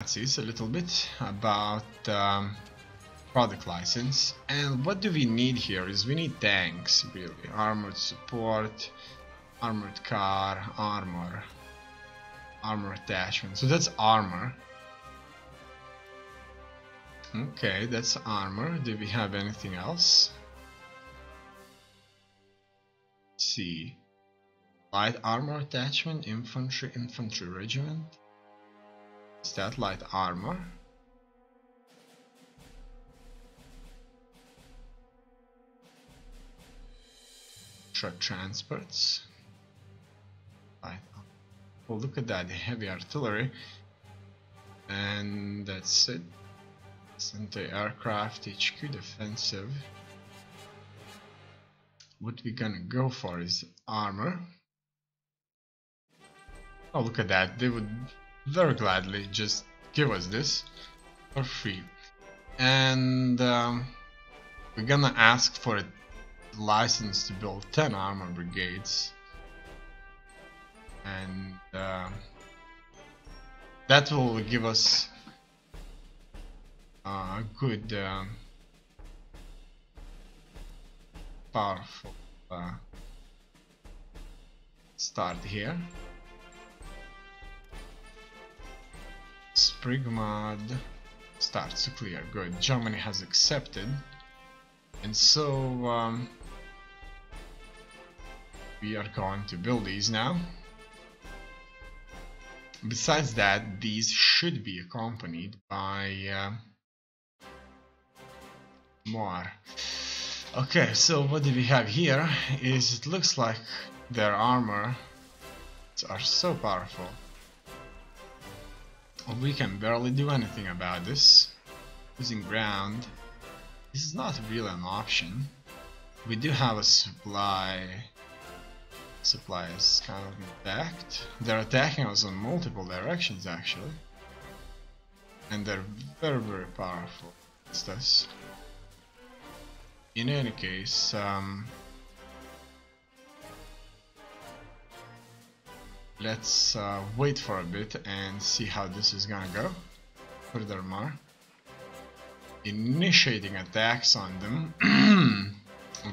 a little bit about product license, and what do we need here is we need tanks, really. Armored support, armored car, armor attachment. So that's armor. Okay, that's armor. Do we have anything else? Let's see. Light armor attachment, infantry regiment. Is that light armor? Truck transports. Light. Oh, look at that, the heavy artillery. And that's it. Anti-aircraft, HQ defensive. What we're gonna go for is armor. Oh, look at that, they would very gladly just give us this for free. And we're gonna ask for a license to build 10 armor brigades. And that will give us a good powerful start here. Sprig mod starts to clear. Good. Germany has accepted, and so we are going to build these now. Besides that, these should be accompanied by more. Okay, so what do we have here is it looks like their armor are so powerful. We can barely do anything about this. Using ground, this is not really an option. We do have a supply is kind of attacked. They're attacking us on multiple directions actually, and they're very powerful against us. In any case, let's wait for a bit and see how this is gonna go. Furthermore, initiating attacks on them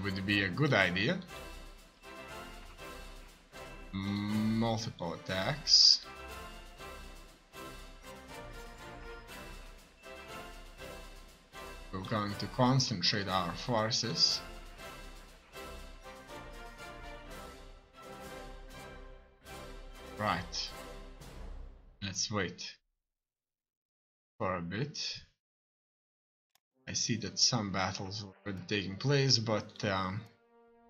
would be a good idea. Multiple attacks. We're going to concentrate our forces. Right. Let's wait for a bit. I see that some battles are already taking place, but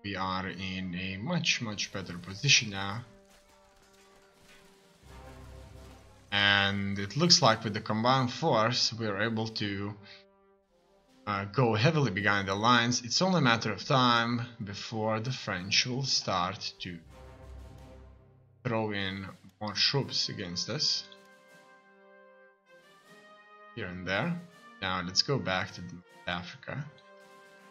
we are in a much better position now. And it looks like with the combined force we are able to go heavily behind the lines. It's only a matter of time before the French will start to throw in more troops against us here and there. Now let's go back to Africa.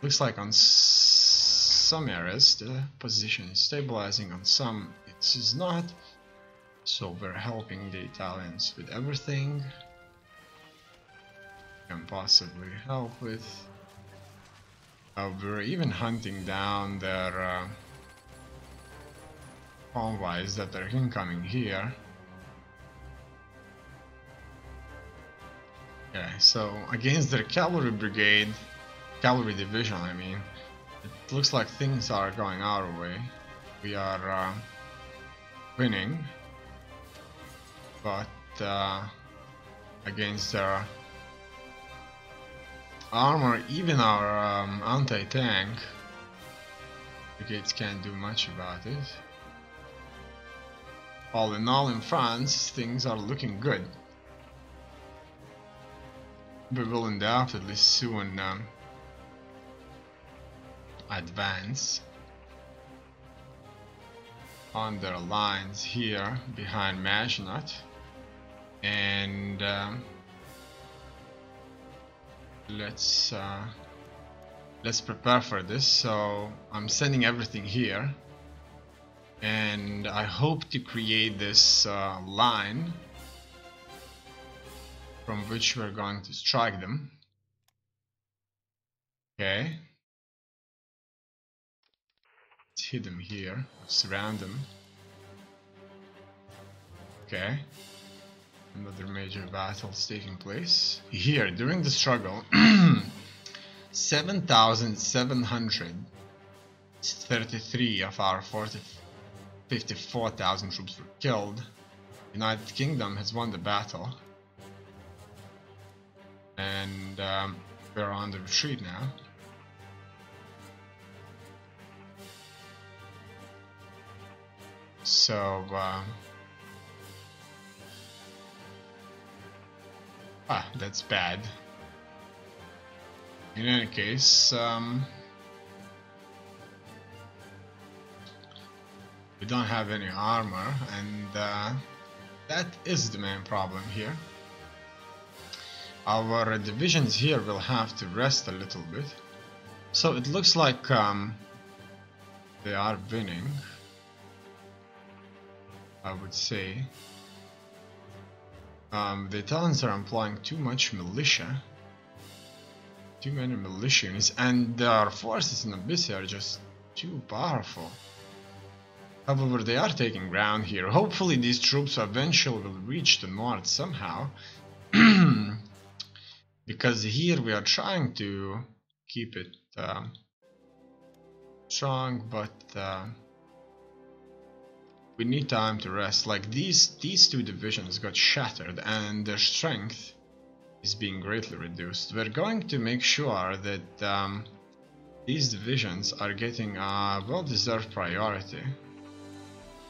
Looks like on some areas the position is stabilizing, on some it is not. So we're helping the Italians with everything we can possibly help with. We're even hunting down their convoys that are incoming here. Okay, so against their cavalry division, I mean, it looks like things are going our way. We are winning, but against their armor, even our anti-tank brigades can't do much about it. All in all, in France, things are looking good. We will undoubtedly soon advance on their lines here behind Maginot, and let's prepare for this. So I'm sending everything here, and I hope to create this line from which we're going to strike them. Okay. Let's hit them here, surround them. Okay. Another major battle is taking place. Here, during the struggle, 7,733 of our 54,000 troops were killed. United Kingdom has won the battle. And we're on the retreat now. So, that's bad. In any case, we don't have any armor, and that is the main problem here. Our divisions here will have to rest a little bit. So it looks like they are winning, I would say. The Italians are employing too much militia. Too many militia units, and our forces in Abyssia are just too powerful. However, they are taking ground here. Hopefully these troops eventually will reach the north somehow. Because here we are trying to keep it strong, but we need time to rest. Like these two divisions got shattered and their strength is being greatly reduced. We're going to make sure that these divisions are getting a well-deserved priority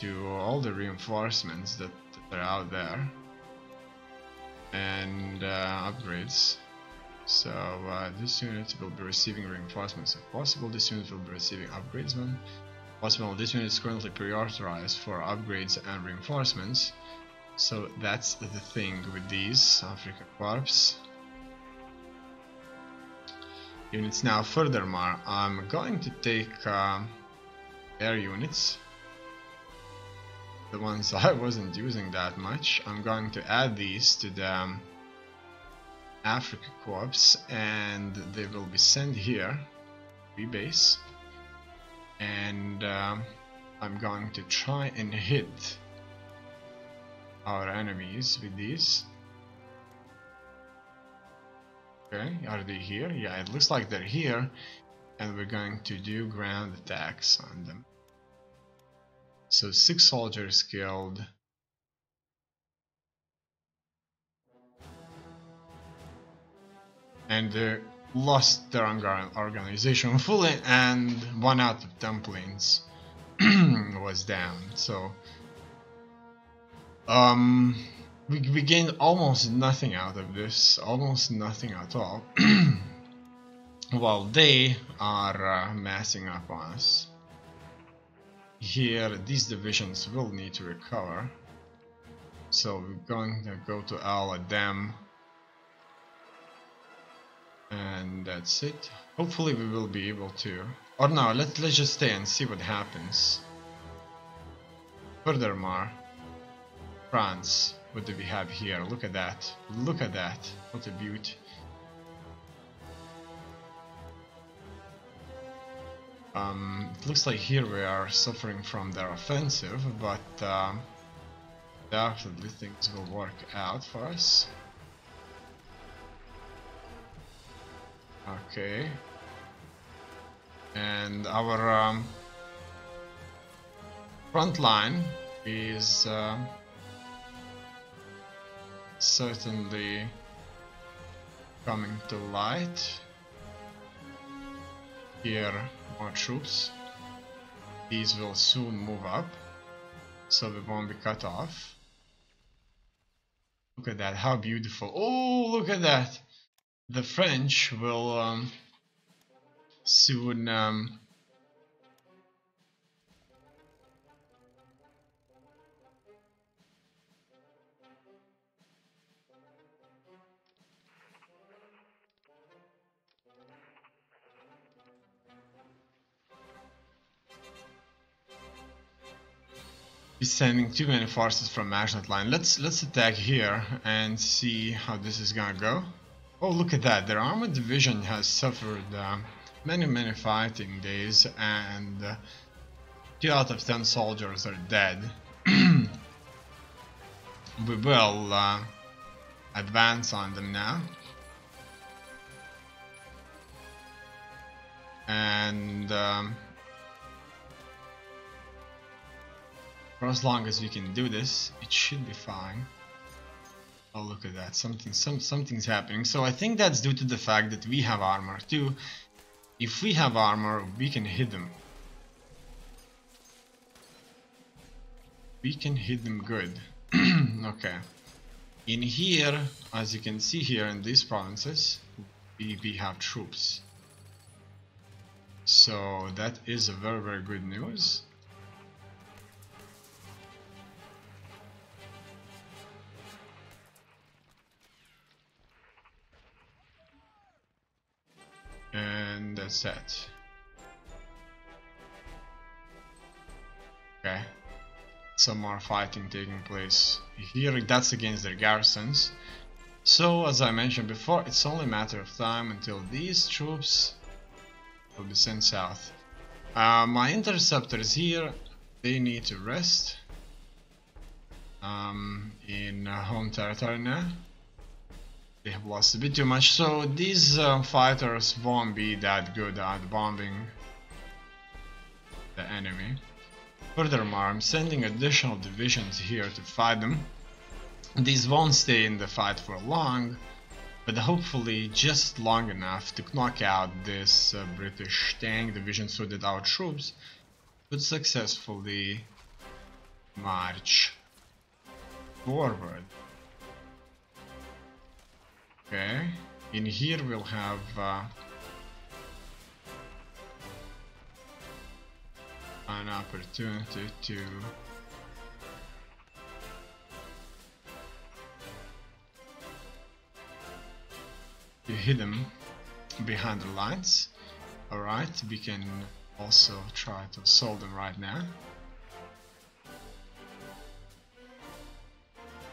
to all the reinforcements that are out there and upgrades. So this unit will be receiving reinforcements if possible. This unit will be receiving upgrades when possible. This unit is currently prioritized for upgrades and reinforcements. So that's the thing with these Africa Corps units. Now furthermore, I'm going to take air units, the ones I wasn't using that much. I'm going to add these to the Africa Corps, and they will be sent here, rebase, and I'm going to try and hit our enemies with these. Okay, are they here? Yeah, it looks like they're here, and we're going to do ground attacks on them. So 6 soldiers killed. And they lost their organization fully, and 1 out of 10 planes was down. So we gained almost nothing out of this, almost nothing at all, while they are massing up on us. Here, these divisions will need to recover, so we're going to go to Al Adem, and that's it. Hopefully we will be able to, or no, let's just stay and see what happens. Furthermore, France, what do we have here? Look at that, look at that, what a beauty. It looks like here we are suffering from their offensive, but definitely things will work out for us. Okay. And our front line is certainly coming to light. Here, more troops. These will soon move up, so we won't be cut off. Look at that, how beautiful. Oh, look at that! The French will soon He's sending too many forces from Magnet line. Let's attack here and see how this is gonna go. Oh, look at that! Their armored division has suffered many fighting days, and 2 out of 10 soldiers are dead. We will advance on them now, and for as long as we can do this, it should be fine. Oh, look at that! Something's happening. So I think that's due to the fact that we have armor too. If we have armor, we can hit them. We can hit them good. Okay. In here, as you can see here in these provinces, we have troops. So that is a very good news. And that's that. Okay. Some more fighting taking place here. That's against their garrisons. So as I mentioned before, it's only a matter of time until these troops will be sent south. My interceptors here, they need to rest in home territory now. They have lost a bit too much, so these fighters won't be that good at bombing the enemy. Furthermore, I'm sending additional divisions here to fight them. These won't stay in the fight for long, but hopefully just long enough to knock out this British tank division so that our troops could successfully march forward. Okay, in here we'll have an opportunity to hit them behind the lines. Alright, we can also try to assault them right now.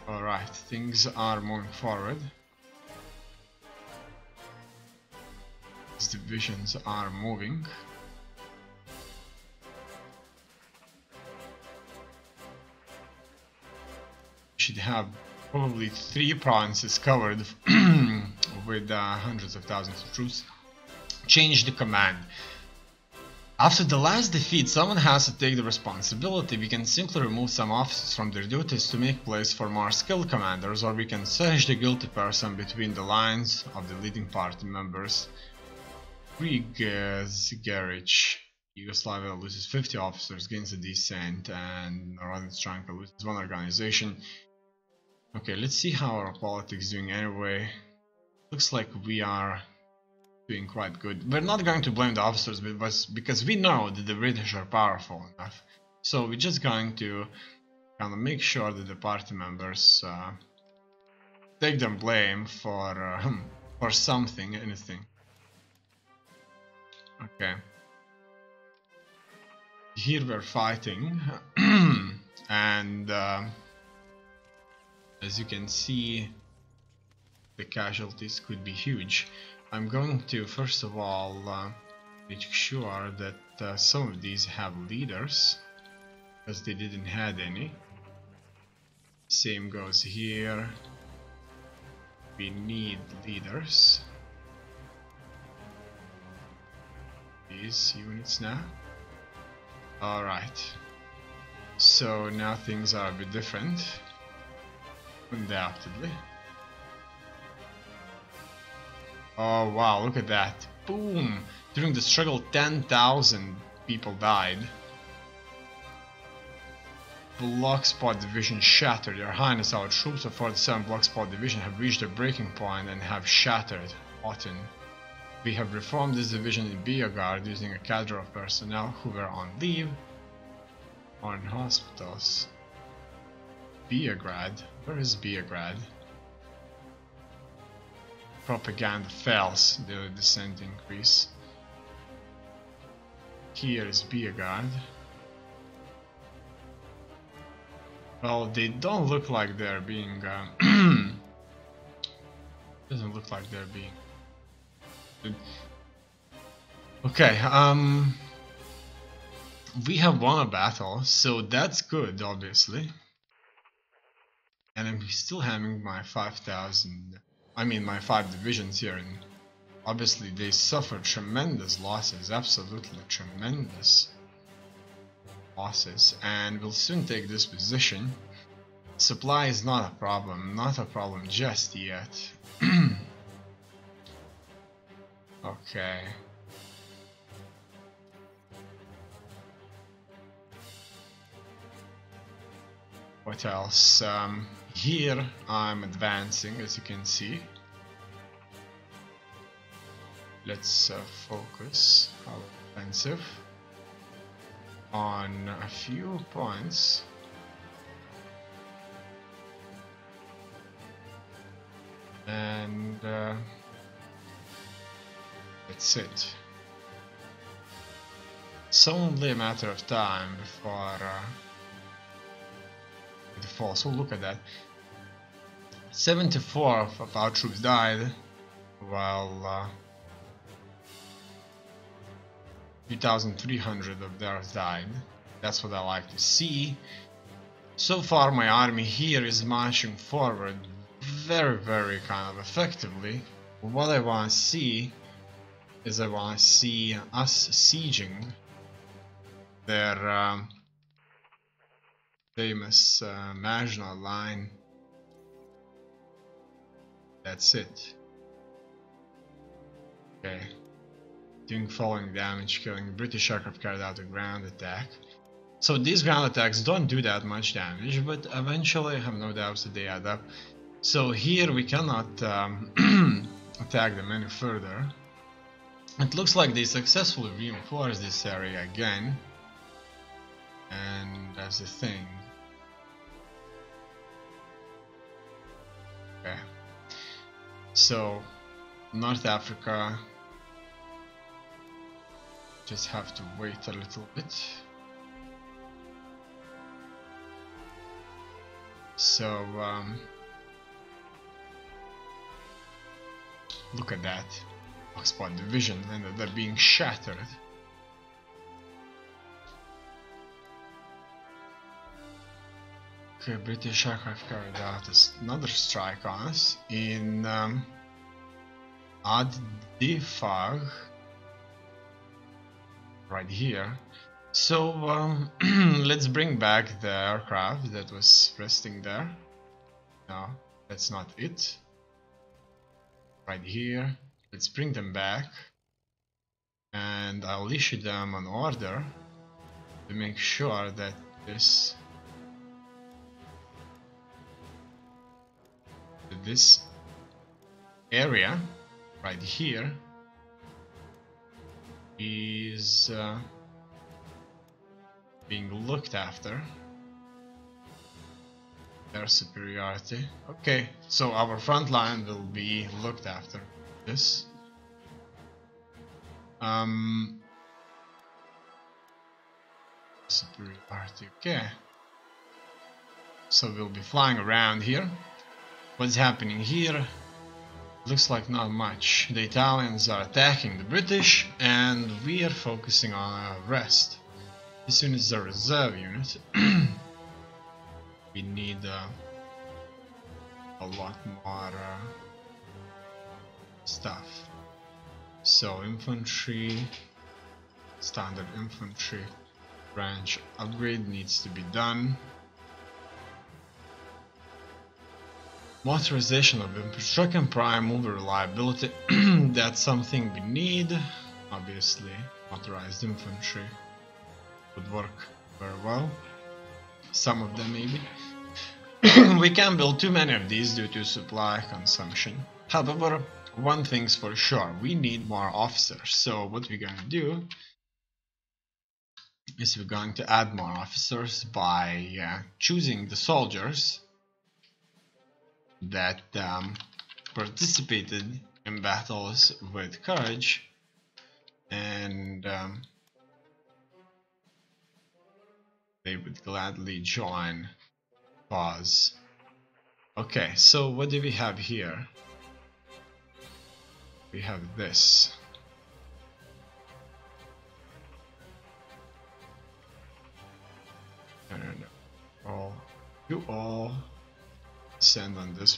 Alright, things are moving forward. These divisions are moving. Should have probably 3 provinces covered with hundreds of thousands of troops. Change the command. After the last defeat, someone has to take the responsibility. We can simply remove some officers from their duties to make place for more skilled commanders, or we can search the guilty person between the lines of the leading party members. Garich. Yugoslavia loses 50 officers, gains a descent, and Northern Stranka loses 1 organization. Okay, let's see how our politics is doing anyway. Looks like we are doing quite good. We're not going to blame the officers because we know that the British are powerful enough. So we're just going to kind of make sure that the party members take the blame for something, anything. Okay. Here we're fighting, and as you can see, the casualties could be huge. I'm going to first of all make sure that some of these have leaders, because they didn't have any. Same goes here. We need leaders. These units now. Alright, so now things are a bit different, undoubtedly. Oh wow, look at that. Boom! During the struggle 10,000 people died. Block Spot Division shattered. Your Highness, our troops of 47 Block Spot Division have reached their breaking point and have shattered Auten. We have reformed this division in Biograd using a cadre of personnel who were on leave or in hospitals. Biograd? Where is Biograd? Propaganda fails, daily descent increase. Here is Biograd. Well, they don't look like they're being... doesn't look like they're being... Okay, we have won a battle, so that's good, obviously. And I'm still having my 5,000... I mean, my 5 divisions here, and obviously they suffer tremendous losses, absolutely tremendous losses, and we'll soon take this position. Supply is not a problem just yet. Okay. What else? Here I'm advancing, as you can see. Let's focus our offensive on a few points. And that's it. It's only a matter of time before the fall. So look at that. 74 of our troops died, while 2,300 of theirs died. That's what I like to see. So far my army here is marching forward very kind of effectively. What I want to see is I want to see us sieging their famous Maginot Line. That's it. Okay. Doing falling damage, killing British aircraft carried out a ground attack. So these ground attacks don't do that much damage, but eventually I have no doubts that they add up. So here we cannot attack them any further. It looks like they successfully reinforced this area again. And that's the thing. Okay. So North Africa, just have to wait a little bit. So look at that. Oxford division, and they're being shattered. Okay, British aircraft carried out another strike on us in Ad-Difag, right here. So let's bring back the aircraft that was resting there. No, that's not it. Right here. Let's bring them back, and I'll issue them an order to make sure that this area right here is being looked after. Their superiority. Okay, so our front line will be looked after. This. Superiority. Okay. So we'll be flying around here. What's happening here? Looks like not much. The Italians are attacking the British, and we are focusing on our rest. This unit is a reserve unit. We need a lot more stuff. So infantry, standard infantry branch upgrade needs to be done. Motorization of infantry, truck and prime mover reliability. That's something we need. Obviously, motorized infantry would work very well. Some of them maybe. We can't build too many of these due to supply consumption. However, one thing's for sure, we need more officers. So what we're going to do is we're going to add more officers by choosing the soldiers that participated in battles with courage, and they would gladly join Pause. Okay, so what do we have here? We have this. No. You all send on this